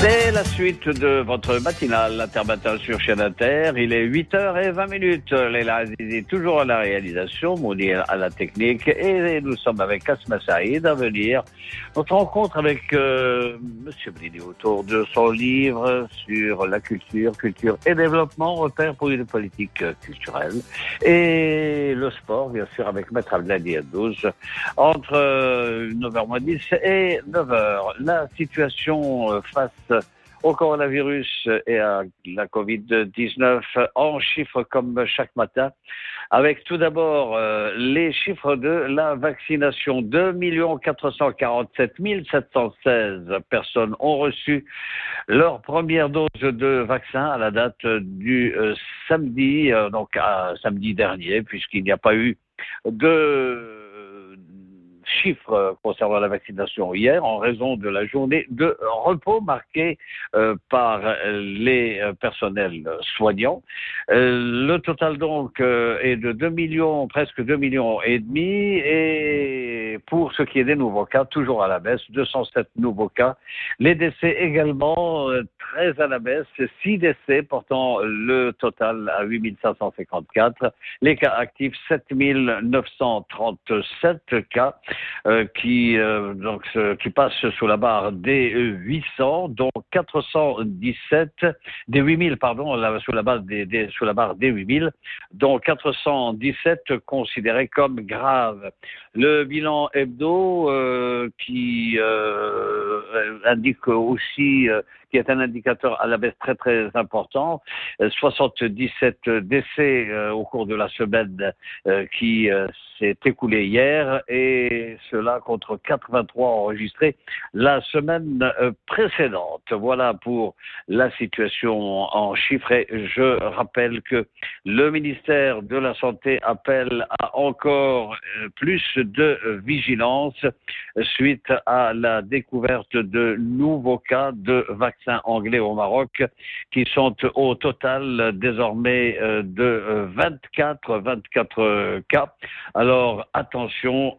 C'est la suite de votre matinale, l'Intermatin sur Chaîne Inter. Il est 8h20. Leila Azizi toujours à la réalisation, Mounir à la technique. Et nous sommes avec Asma Saïd à venir. Notre rencontre avec Monsieur Blidi autour de son livre sur la culture et développement, repères pour une politique culturelle. Et le sport, bien sûr, avec Maître Abdelhadi Addouche. Entre 9h10 et 9h, la situation face au coronavirus et à la Covid-19 en chiffres comme chaque matin, avec tout d'abord les chiffres de la vaccination. 2 447 716 personnes ont reçu leur première dose de vaccin à la date du samedi, samedi dernier, puisqu'il n'y a pas eu de chiffres concernant la vaccination hier en raison de la journée de repos marquée par les personnels soignants. Le total donc est de 2 millions, presque 2 millions et demi, et pour ce qui est des nouveaux cas, toujours à la baisse, 207 nouveaux cas. Les décès également très à la baisse, 6 décès portant le total à 8 554. Les cas actifs, 7 937 cas. Qui passe sous la barre des 800, dont 417 des 8000 sous la barre des 8000, dont 417 considérés comme graves. Le bilan hebdo qui indique aussi qui est un indicateur à la baisse très très important, 77 décès au cours de la semaine qui s'est écoulée hier, et cela contre 83 enregistrés la semaine précédente. Voilà pour la situation en chiffres, et je rappelle que le ministère de la Santé appelle à encore plus de vigilance suite à la découverte de nouveaux cas de vaccins anglais au Maroc, qui sont au total désormais de 24 cas. Alors attention,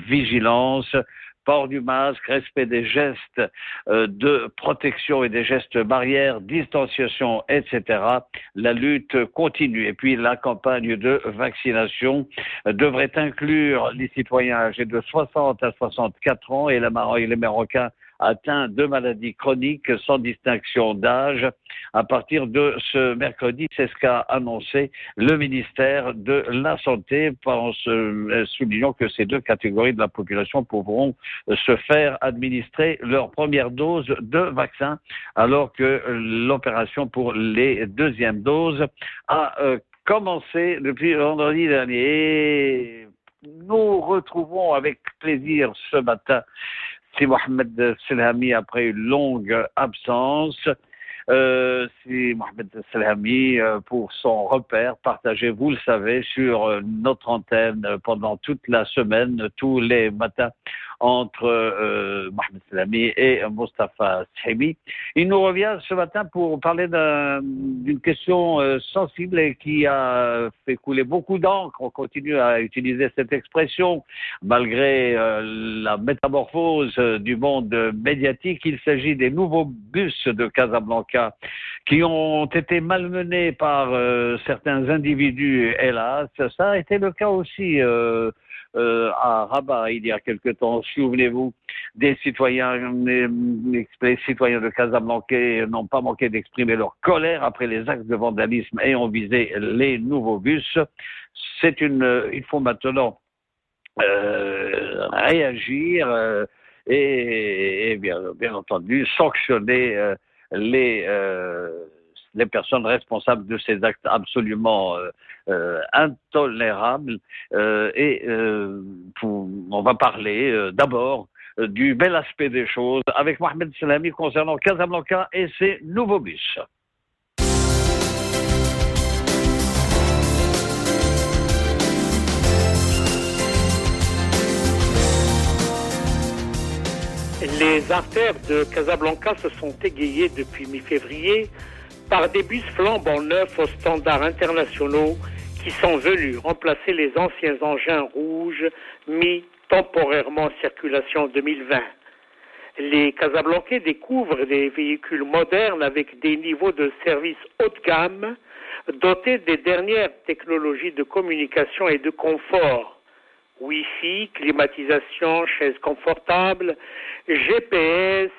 vigilance, port du masque, respect des gestes de protection et des gestes barrières, distanciation, etc. La lutte continue. Et puis la campagne de vaccination devrait inclure les citoyens âgés de 60 à 64 ans et les Marocains atteints de maladies chroniques sans distinction d'âge. À partir de ce mercredi, c'est ce qu'a annoncé le ministère de la Santé, en soulignant que ces deux catégories de la population pourront se faire administrer leur première dose de vaccin, alors que l'opération pour les deuxièmes doses a commencé depuis vendredi dernier. Et nous retrouvons avec plaisir ce matin c'est Mohamed Selhami après une longue absence. C'est Mohamed Selhami pour son repère partagé, vous le savez, sur notre antenne pendant toute la semaine, tous les matins, entre Mohamed Selhami et Mostafa Sehimi. Il nous revient ce matin pour parler d'une question sensible et qui a fait couler beaucoup d'encre. On continue à utiliser cette expression malgré la métamorphose du monde médiatique. Il s'agit des nouveaux bus de Casablanca qui ont été malmenés par certains individus, hélas. Ça a été le cas aussi à Rabat il y a quelque temps. Souvenez-vous, les citoyens de Casablanca n'ont pas manqué d'exprimer leur colère après les actes de vandalisme ayant visé les nouveaux bus. Il faut maintenant réagir et bien entendu sanctionner les personnes responsables de ces actes absolument intolérables. On va parler d'abord du bel aspect des choses avec Mohamed Selhami concernant Casablanca et ses nouveaux bus. Les artères de Casablanca se sont égayées depuis mi-février par des bus flambant neufs aux standards internationaux qui sont venus remplacer les anciens engins rouges mis temporairement en circulation en 2020. Les Casablancais découvrent des véhicules modernes avec des niveaux de service haut de gamme, dotés des dernières technologies de communication et de confort. Wi-Fi, climatisation, chaises confortables, GPS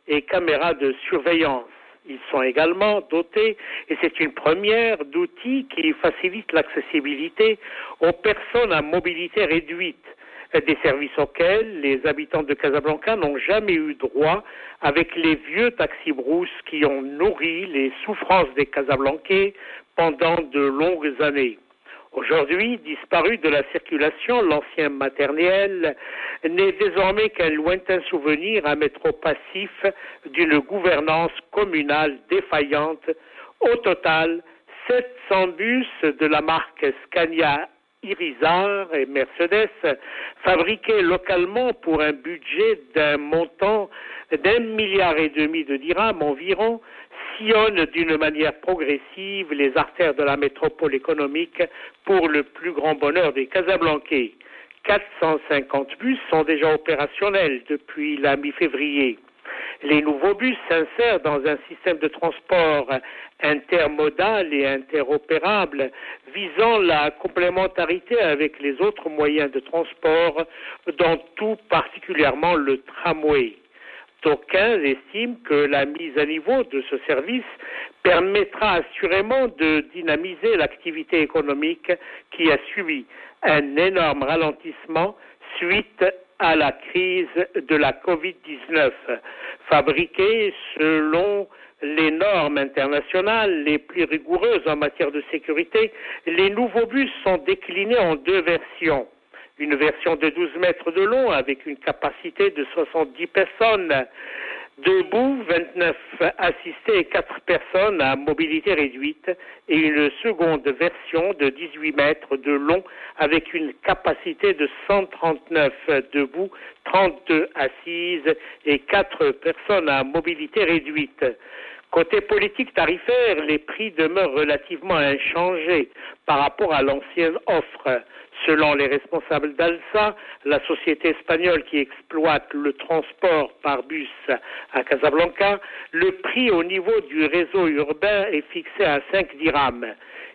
et caméras de surveillance. Ils sont également dotés, et c'est une première, d'outils qui facilitent l'accessibilité aux personnes à mobilité réduite, des services auxquels les habitants de Casablanca n'ont jamais eu droit avec les vieux taxis-brousses qui ont nourri les souffrances des Casablancais pendant de longues années. Aujourd'hui, disparu de la circulation, l'ancien maternel n'est désormais qu'un lointain souvenir à mettre au passif d'une gouvernance communale défaillante. Au total, 700 bus de la marque Scania, Irizar et Mercedes, fabriqués localement pour un budget d'un montant d'1,5 milliard de dirhams environ, sillonnent d'une manière progressive les artères de la métropole économique pour le plus grand bonheur des Casablancais. 450 bus sont déjà opérationnels depuis la mi-février. Les nouveaux bus s'insèrent dans un système de transport intermodal et interopérable visant la complémentarité avec les autres moyens de transport, dont tout particulièrement le tramway. D'aucuns estiment que la mise à niveau de ce service permettra assurément de dynamiser l'activité économique qui a subi un énorme ralentissement suite à la crise de la Covid-19. Fabriqués selon les normes internationales les plus rigoureuses en matière de sécurité, les nouveaux bus sont déclinés en 2 versions. Une version de 12 mètres de long avec une capacité de 70 personnes debout, 29 assistés et 4 personnes à mobilité réduite, et une seconde version de 18 mètres de long avec une capacité de 139 debout, 32 assises et 4 personnes à mobilité réduite. Côté politique tarifaire, les prix demeurent relativement inchangés par rapport à l'ancienne offre. Selon les responsables d'Alsa, la société espagnole qui exploite le transport par bus à Casablanca, le prix au niveau du réseau urbain est fixé à 5 dirhams.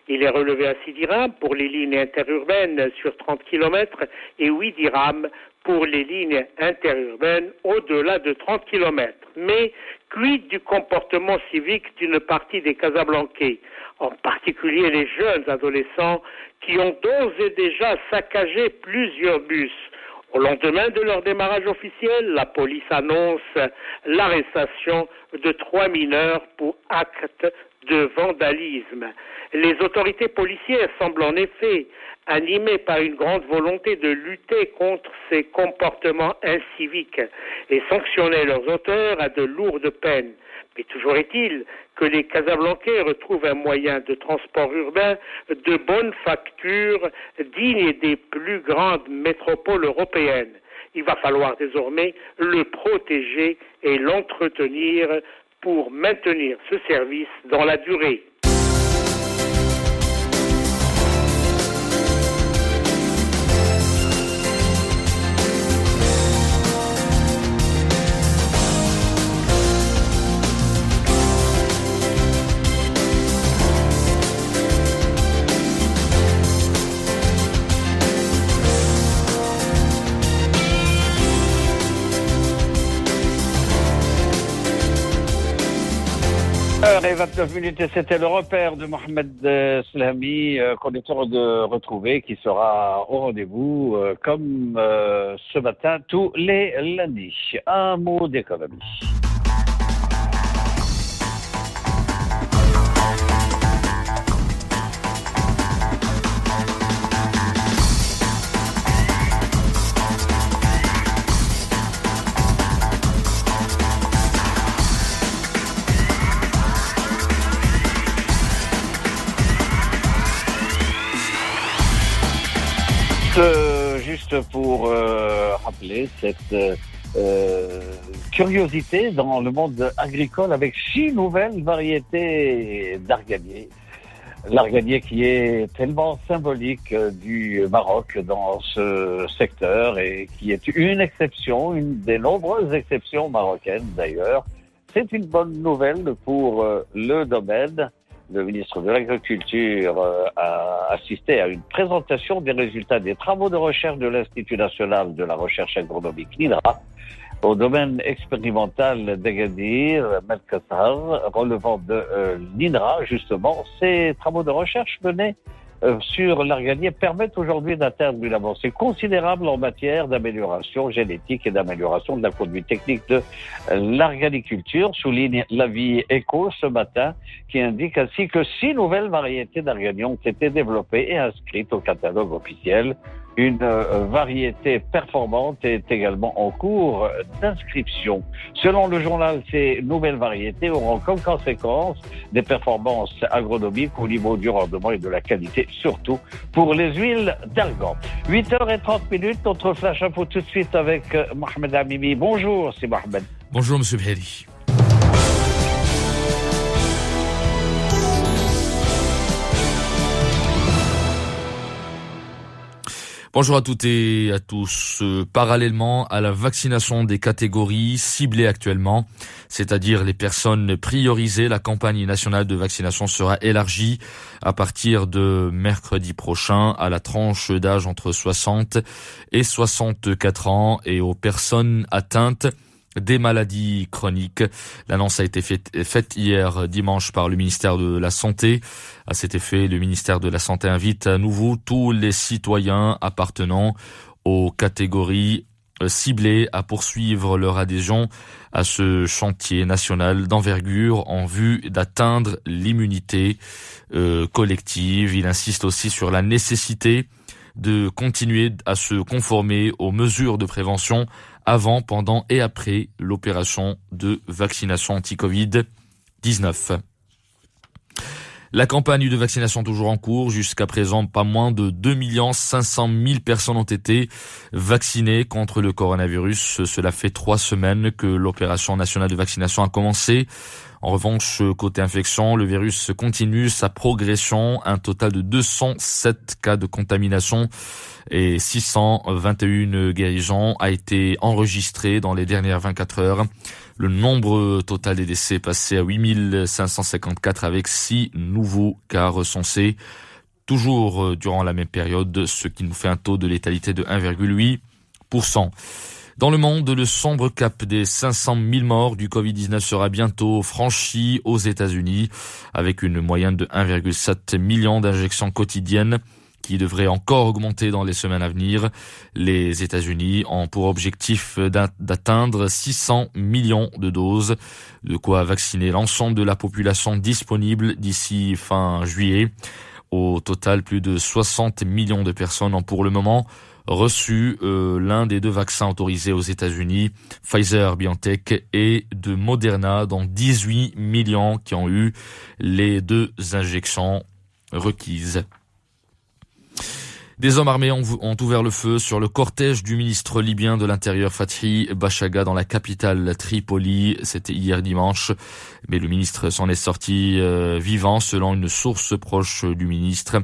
Il est relevé à 6 dirhams pour les lignes interurbaines sur 30 km et 8 dirhams pour les lignes interurbaines au-delà de 30 km. Mais quid du comportement civique d'une partie des Casablancais, en particulier les jeunes adolescents qui ont d'ores et déjà saccagé plusieurs bus. Au lendemain de leur démarrage officiel, la police annonce l'arrestation de 3 mineurs pour acte de vandalisme. Les autorités policières semblent en effet animées par une grande volonté de lutter contre ces comportements inciviques et sanctionner leurs auteurs à de lourdes peines. Mais toujours est-il que les Casablancais retrouvent un moyen de transport urbain de bonne facture, digne des plus grandes métropoles européennes. Il va falloir désormais le protéger et l'entretenir pour maintenir ce service dans la durée. Et 29 minutes, et c'était le repère de Mohamed Slami qu'on est heureux de retrouver, qui sera au rendez-vous comme ce matin tous les lundis. Un mot d'économie. Juste pour rappeler cette curiosité dans le monde agricole avec 6 nouvelles variétés d'arganiers L'arganier qui est tellement symbolique du Maroc dans ce secteur et qui est une exception, une des nombreuses exceptions marocaines d'ailleurs. C'est une bonne nouvelle pour le domaine. Le ministre de l'Agriculture a assisté à une présentation des résultats des travaux de recherche de l'Institut national de la recherche agronomique, l'INRA, au domaine expérimental d'Agadir, Melkassar, relevant de l'INRA, justement. Ces travaux de recherche menés sur l'arganier permettent aujourd'hui d'atteindre une avancée considérable en matière d'amélioration génétique et d'amélioration de la conduite technique de l'arganiculture, souligne l'avis ECHO ce matin, qui indique ainsi que 6 nouvelles variétés d'arganier ont été développées et inscrites au catalogue officiel. Une variété performante est également en cours d'inscription. Selon le journal, ces nouvelles variétés auront comme conséquence des performances agronomiques au niveau du rendement et de la qualité, surtout pour les huiles d'argan. 8h30, notre flash info tout de suite avec Mohamed Amimi. Bonjour, c'est Mohamed. Bonjour, monsieur Bheri. Bonjour à toutes et à tous. Parallèlement à la vaccination des catégories ciblées actuellement, c'est-à-dire les personnes priorisées, la campagne nationale de vaccination sera élargie à partir de mercredi prochain à la tranche d'âge entre 60 et 64 ans et aux personnes atteintes des maladies chroniques. L'annonce a été faite hier dimanche par le ministère de la Santé. À cet effet, le ministère de la Santé invite à nouveau tous les citoyens appartenant aux catégories ciblées à poursuivre leur adhésion à ce chantier national d'envergure en vue d'atteindre l'immunité collective. Il insiste aussi sur la nécessité de continuer à se conformer aux mesures de prévention avant, pendant et après l'opération de vaccination anti-Covid-19. La campagne de vaccination toujours en cours. Jusqu'à présent, pas moins de 2 500 000 personnes ont été vaccinées contre le coronavirus. Cela fait 3 semaines que l'opération nationale de vaccination a commencé. En revanche, côté infection, le virus continue sa progression. Un total de 207 cas de contamination et 621 guérisons a été enregistré dans les dernières 24 heures. Le nombre total des décès est passé à 8 554 avec 6 nouveaux cas recensés, toujours durant la même période, ce qui nous fait un taux de létalité de 1,8%. Dans le monde, le sombre cap des 500 000 morts du Covid-19 sera bientôt franchi aux États-Unis, avec une moyenne de 1,7 million d'injections quotidiennes qui devrait encore augmenter dans les semaines à venir. Les États-Unis ont pour objectif d'atteindre 600 millions de doses, de quoi vacciner l'ensemble de la population disponible d'ici fin juillet. Au total, plus de 60 millions de personnes ont pour le moment reçu l'un des 2 vaccins autorisés aux États-Unis, Pfizer-BioNTech et de Moderna, dont 18 millions qui ont eu les 2 injections requises. Des hommes armés ont ouvert le feu sur le cortège du ministre libyen de l'Intérieur Fathi Bashaga dans la capitale Tripoli. C'était hier dimanche, mais le ministre s'en est sorti vivant selon une source proche du ministre.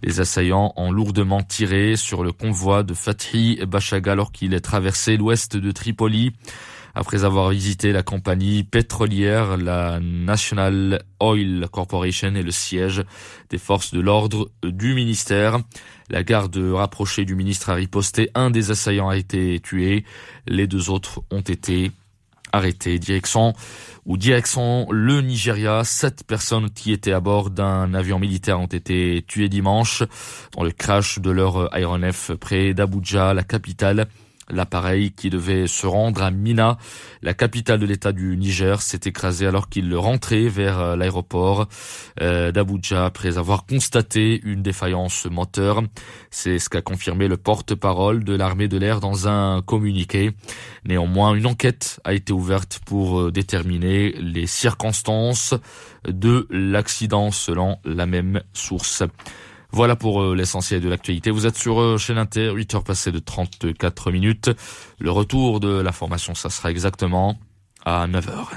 Les assaillants ont lourdement tiré sur le convoi de Fathi Bashaga alors qu'il traversait l'ouest de Tripoli. Après avoir visité la compagnie pétrolière, la National Oil Corporation et le siège des forces de l'ordre du ministère. La garde rapprochée du ministre a riposté. Un des assaillants a été tué. Les 2 autres ont été arrêtés. Direction le Nigeria. 7 personnes qui étaient à bord d'un avion militaire ont été tuées dimanche dans le crash de leur aéronef près d'Abuja, la capitale. L'appareil qui devait se rendre à Mina, la capitale de l'État du Niger, s'est écrasé alors qu'il rentrait vers l'aéroport d'Abuja après avoir constaté une défaillance moteur. C'est ce qu'a confirmé le porte-parole de l'armée de l'air dans un communiqué. Néanmoins, une enquête a été ouverte pour déterminer les circonstances de l'accident selon la même source. Voilà pour l'essentiel de l'actualité. Vous êtes sur chaîne Inter, 8h passées de 34 minutes. Le retour de l'information, ça sera exactement à 9h.